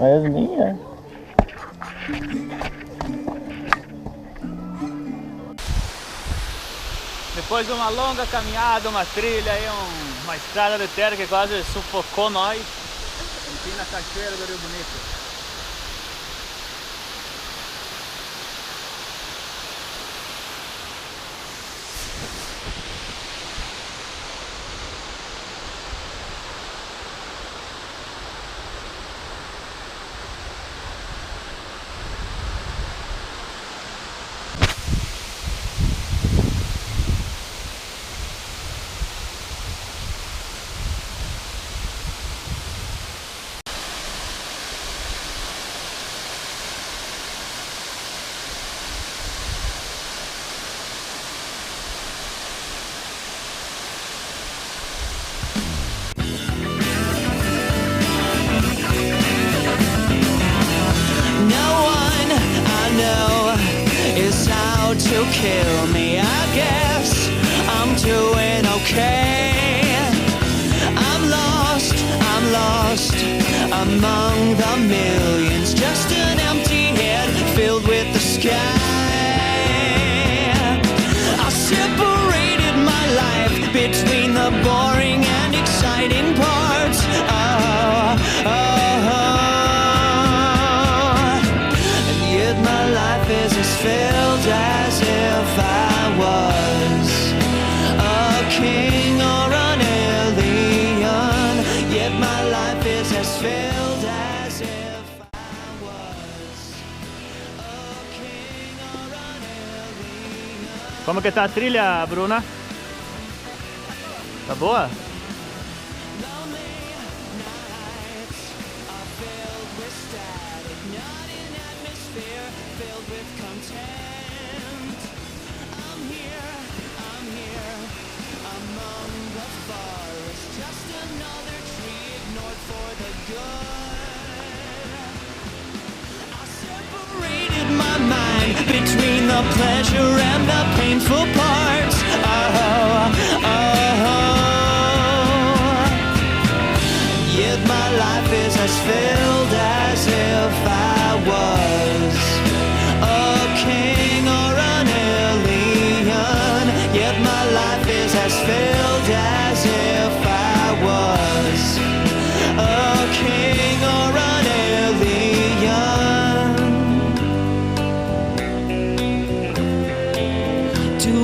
As minhas. Depois de uma longa caminhada, uma trilha aí, uma estrada de terra que quase sufocou nós, enfim, na Cachoeira do Rio Bonito. To kill me, I guess I'm doing okay. I'm lost among the millions, just an empty head filled with the sky. I separated my life between the boring and exciting parts. And yet my life is as filled as if I was a king or an alien. Yet my life is as filled as if I was a king or an alien. Como que tá a trilha, Bruna? Tá boa? Between the pleasure and the painful parts. Yet my life is as filled as if I was a king or an alien. Yet my life is as filled as if I was a king or an alien.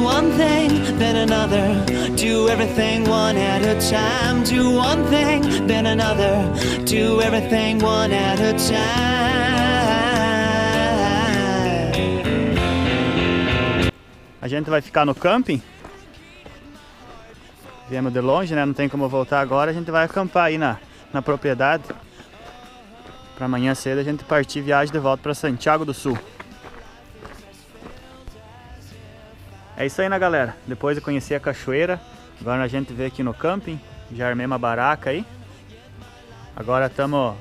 One thing, then another. Do everything one at a time. Do one thing, then another. Do everything one at a time. A gente vai ficar no camping. Viemos de longe, né? Não tem como voltar agora. A gente vai acampar aí na propriedade. Para amanhã cedo a gente partir viagem de volta para Santiago do Sul. É isso aí, né, galera? Depois de conhecer a cachoeira, agora a gente veio aqui no camping, já armei uma baraca aí. Agora estamos,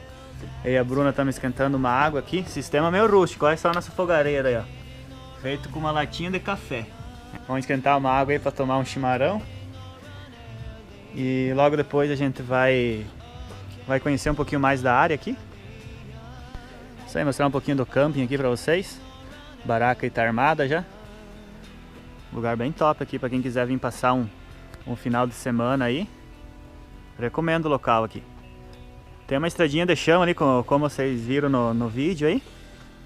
eu e a Bruna estamos esquentando uma água aqui, sistema meio rústico, olha só a nossa fogareira aí, ó. Feito com uma latinha de café. Vamos esquentar uma água aí para tomar um chimarrão. E logo depois a gente vai conhecer um pouquinho mais da área aqui. Isso aí, mostrar um pouquinho do camping aqui para vocês. A baraca aí tá armada já. Lugar bem top aqui para quem quiser vir passar um final de semana aí. Recomendo o local aqui. Tem uma estradinha de chão ali, como vocês viram no vídeo aí.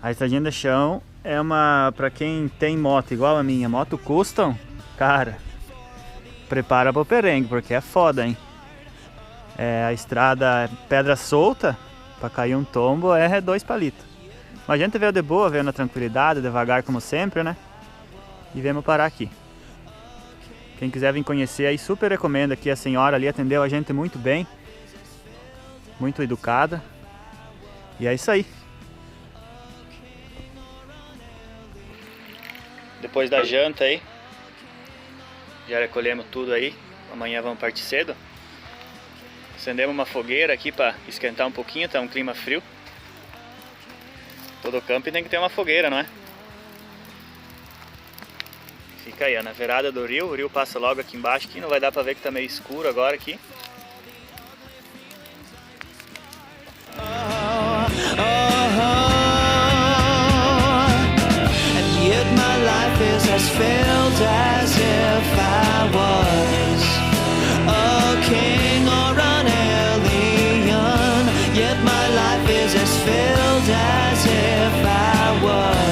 A estradinha de chão é uma para quem tem moto igual a minha, moto custom. Cara, prepara pro perrengue, porque é foda, hein? a estrada é pedra solta, para cair um tombo é 2 palitos. Mas a gente veio de boa, veio na tranquilidade, devagar como sempre, né? E viemos parar aqui. Quem quiser vir conhecer aí, super recomendo aqui. A senhora ali atendeu a gente muito bem, muito educada. E é isso aí. Depois da janta aí, já recolhemos tudo aí. Amanhã vamos partir cedo. Acendemos uma fogueira aqui para esquentar um pouquinho, tá um clima frio. Todo camping tem que ter uma fogueira, não é? Fica aí, ó, na beirada do rio. O rio passa logo aqui embaixo, aqui não vai dar para ver que tá meio escuro agora aqui. As filled as if I was a king or an alien, yet my life is as filled as if I was